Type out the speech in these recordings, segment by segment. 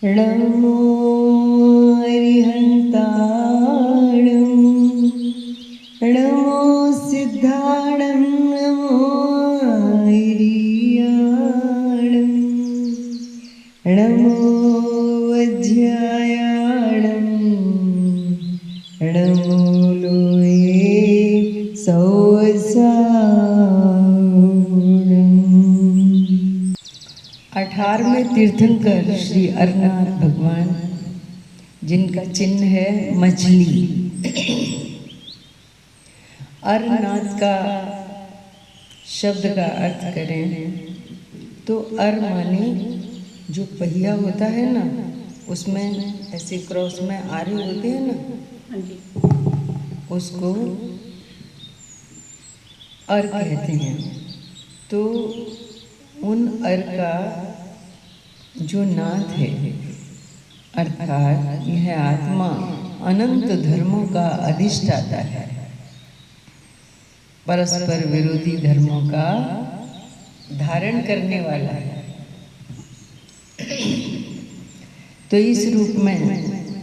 नमो अरिहन्ताणं नमो सिद्धाणं नमो ऐरियाणं नमो वज्रायाणं नमो लोये सौसाणं। 18वें तीर्थंकर श्री अरनाथ भगवान, जिनका चिन्ह है मछली। अरनाथ का शब्द का अर्थ करें तो अर माने जो पहिया होता है ना, उसमें ऐसे क्रॉस में आरे होते हैं ना, उसको अर कहते हैं। तो उन अर का जो नाथ है, अर्थात यह आत्मा अनंत धर्मों का अधिष्ठाता है, परस्पर विरोधी धर्मों का धारण करने वाला है। तो इस रूप में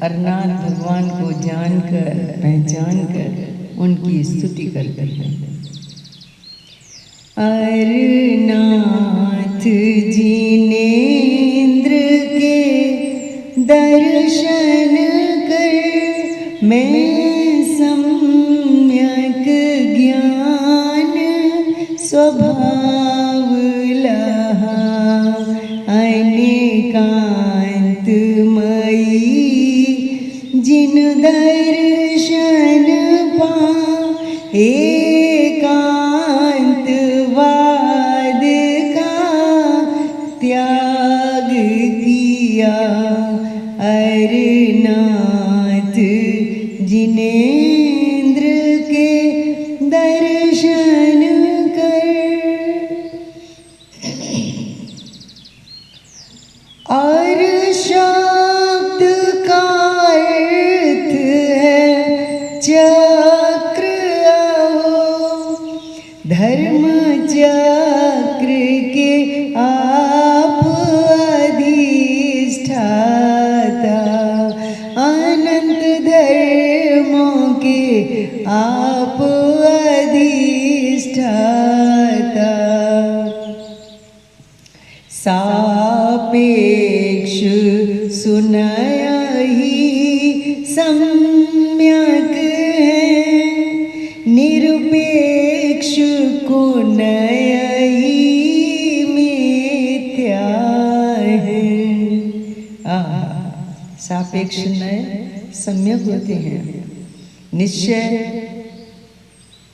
अरनाथ भगवान को जानकर पहचानकर उनकी स्तुति करते हैं। अरनाथ जिनेंद्र के दर्शन कर मैं सम्यक ज्ञान स्वभाव लहा, अनेकांतमयी जिन दर्शन पाए, एकांतवाद का त्याग किया। अरनाथ जिनेंद्र के दर्शन कर। और शब्द का अर्थ है चक्र, धर्म चक्र के आप अधिष्ठाता, अनंत धर्मों के आप अधिष्ठाता। सापेक्ष सुनया ही सम्यक है, निरपेक्ष को नया ही मिथ्या है। सापेक्ष नय सम्यक होते हैं। निश्चय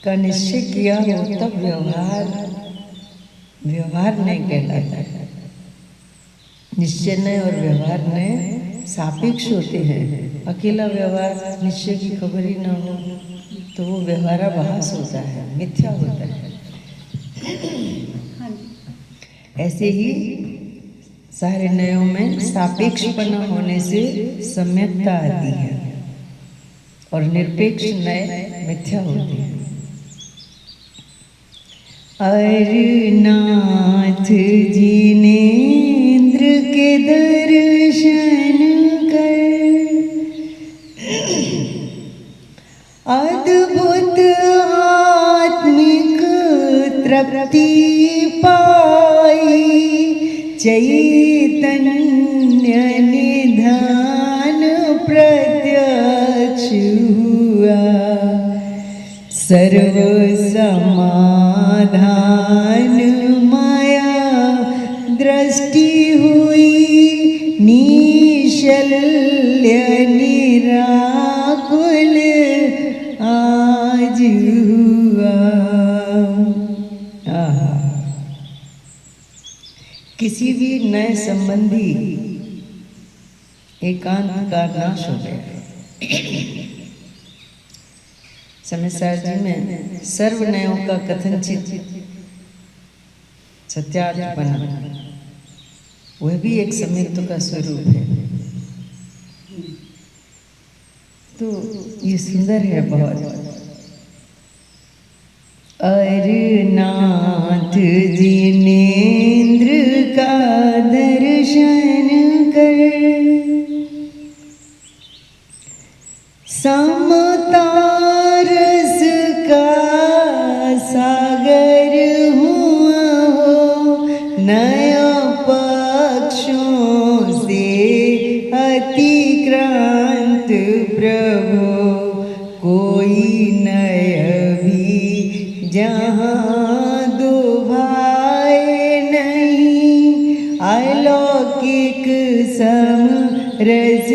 का निश्चय किया हो तब व्यवहार नहीं कहलाता है। निश्चय नय और व्यवहार नय सापेक्ष होते हैं। अकेला व्यवहार निश्चय की खबर ही ना हो तो वो व्यवहाराभास होता है, मिथ्या होता है। ऐसे ही सारे नयों में सापेक्षपना होने से सम्यकता आती है और निरपेक्ष नय मिथ्या होते हैं। अरनाथ जिनेंद्र के दर्शन कर, अद्भुत आत्मिक तृप्ति पाई, चैतन्य निधान प्रत्यक्ष हुआ। सर्व समाधान माया दृष्टि हुई, निशल्य निराकुल आज हुआ। किसी भी नए संबंधी एकांत का नाश हो गया। समयसार जी में सर्व नयों का कथनचित सत्यार्थ बना, वह भी एक सम्यक्त्व का स्वरूप है। तो ये सुंदर है बहुत। अरनाथ जिनेंद्र का दर्शन कर, समता रस का सागर हुआ हो, नया पक्षों से अतिक्रांत प्रभु, कोई नय भी जहाँ दुभाए नहीं, अलौकिक समरस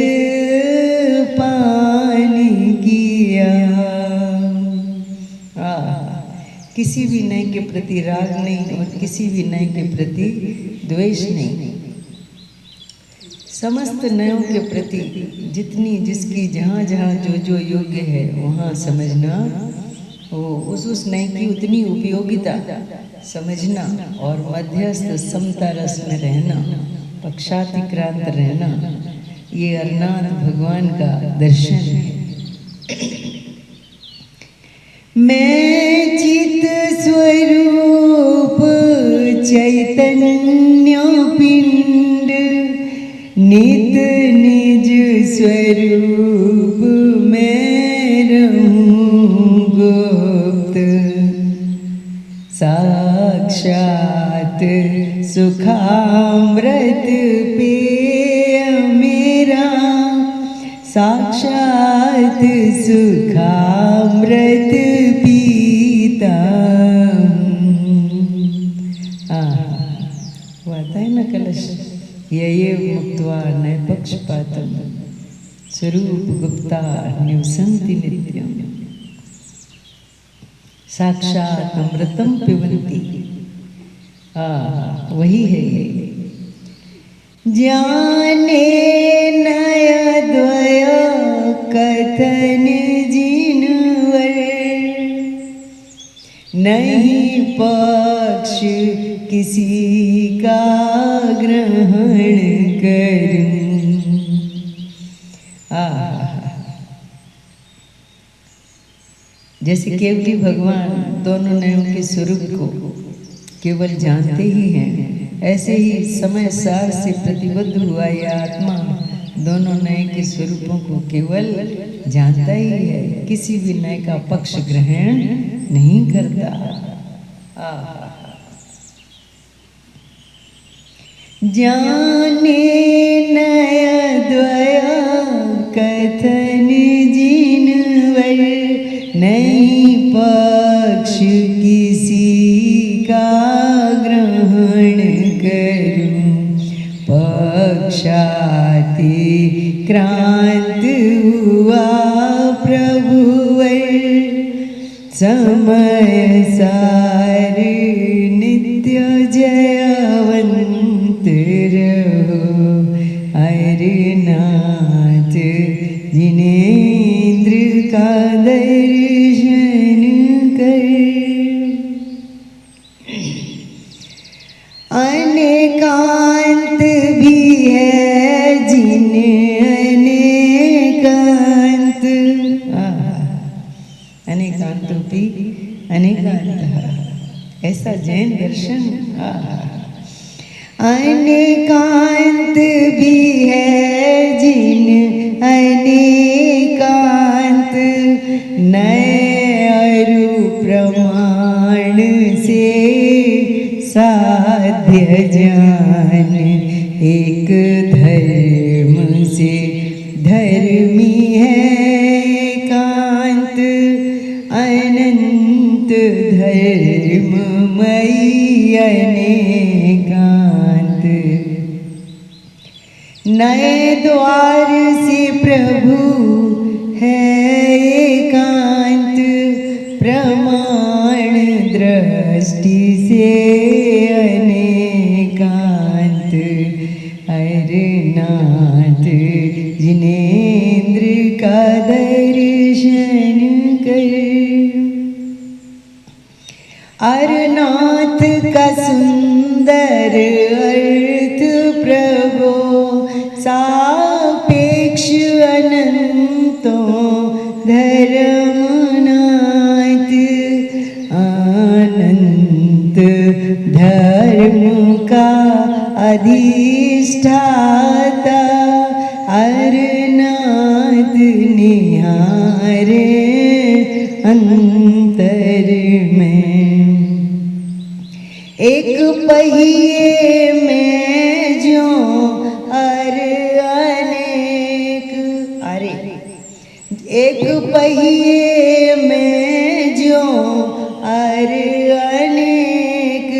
पानी किया। किसी भी नए के प्रति राग नहीं और किसी भी नए के प्रति द्वेष नहीं। समस्त नयों के प्रति जितनी जिसकी जहाँ जहाँ जो जो योग्य है वहाँ समझना, वो उस नए की उतनी उपयोगिता समझना और मध्यस्थ समता रस में रहना, पक्षातिक्रांत रहना, ये अरनाथ भगवान का दर्शन है। मैं चित स्वरूप चैतन्य पिंड, नित निज स्वरूप में रहूं गुप्त, साक्षात सुखामृत पेय मेरा, साक्षात सुखामृत पीता। वो आता है ना कलश, ये मुक्त्वा नैपक्षपातम स्वरूप गुप्ता निवसन्ति नित्यम, साक्षात अमृतम पिबन्ति। वही है ये। जाने नय द्वय कथन जिनवर, नहीं पक्ष किसी का ग्रहण करूं। जैसे केवली भगवान दोनों नयों के स्वरूप को केवल जानते ही हैं, ऐसे ही समय सार से प्रतिबद्ध हुआ यह आत्मा दोनों नए के स्वरूपों को केवल जानता ही है, किसी भी नए का पक्ष ग्रहण नहीं करता। जाने नय द्वय कथन जिनवर, नहीं पक्ष किसी का ग्रहण करूं, पक्षातिक्रांत हुआ प्रभुवर, समय सार नित्य जयवंत रहो, अरनाथ जिनेन्द्र का दर्शन कर। अनेकांत भी है जिन अनेकांत, अनेकांतोपि अनेकांत, ऐसा जैन दर्शन। अनेकांत भी है जिन अनेकांत, नए अरु प्रमाण से साध्य जान, एक धर्म से धर्मी है एकांत, अनंत धर्ममयी अनेकांत। नए द्वार से प्रभु है एकांत, प्रमाण दृष्टि से अनेकांत, अरनाथ जिनेन्द्र का दर्शन कर। अरनाथ का सुंदर अर्थ प्रभो, सापेक्ष अनंतों धर्मनाथ, अनंत धर्म का अधिष्ठाता, अरनाथ ने निहारे अंतर में। एक पहिए में जो अनेक, अरे एक पहिए में जो अनेक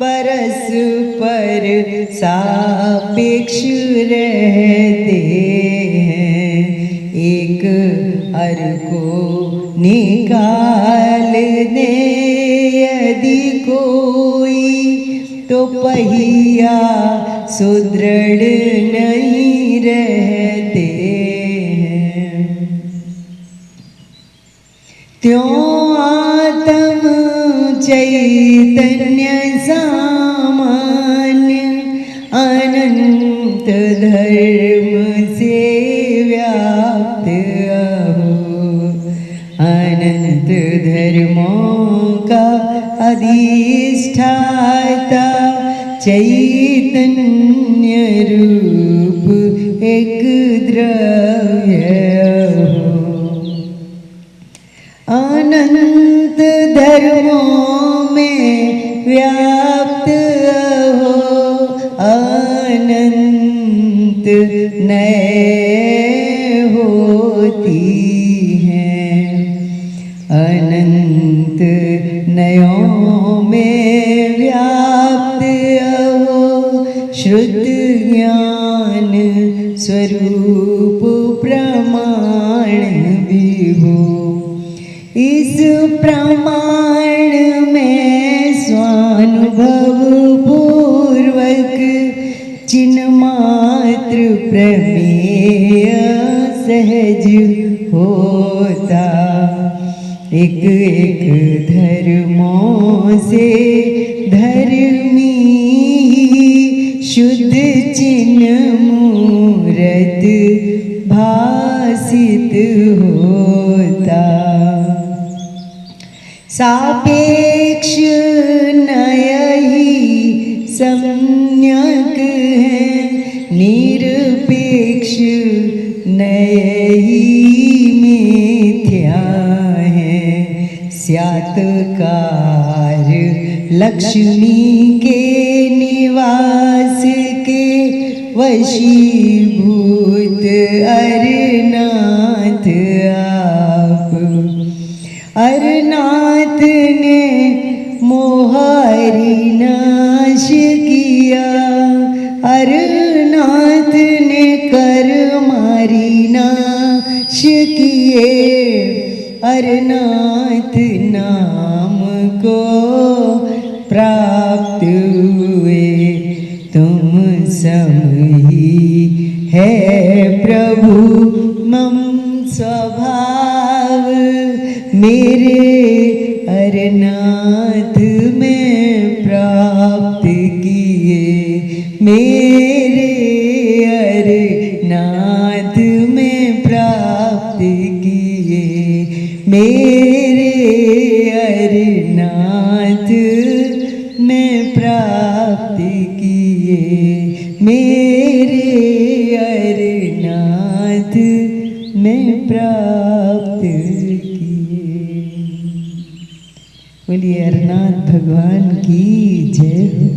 परस्पर सापेक्ष रहते हैं। एक अर को निकाल दे यदि कोई तो पहिया सुदृढ़ नहीं रहते हैं। त्यों आत्म चैतन्य सामान्य अनंत धर्म से व्याप्त अहो। अनंत धर्मों का अधिष्ठाता चैतन्य रूप एक द्रव्य हो। अनंत धर्मों में व्याप्त हो। अनंत नए होती हैं। अनंत नयों में व्याप्त हो। शुद्ध ज्ञान स्वरूप प्रमाण विभो। इस प्रमाण में स्वानुभव पूर्वक चिन्मात्र प्रमेय सहज होता। एक एक धर्मों से धर्मी शुद्ध चिन्ह मूरत भासित होता। सापेक्ष नय ही सम्यक है। निरपेक्ष नय ही मिथ्या है। स्यात्कार लक्ष्मी के निवास के वशीभूत अरनाथ आप। अरनाथ ने मोहारी नाश किया। अरनाथ ने कर मारी नाश किए। अरनाथ नाम को प्राप्त हुए। तुम सम ही है प्रभु मम स्वभाव। मेरे अरनाथ में प्राप्त किए। मेरे अरनाथ में प्राप्त किए। मेरे अरनाथ में प्राप्त किए। मेरे अरनाथ में प्राप्त किए। बोलिए अरनाथ भगवान की जय हो।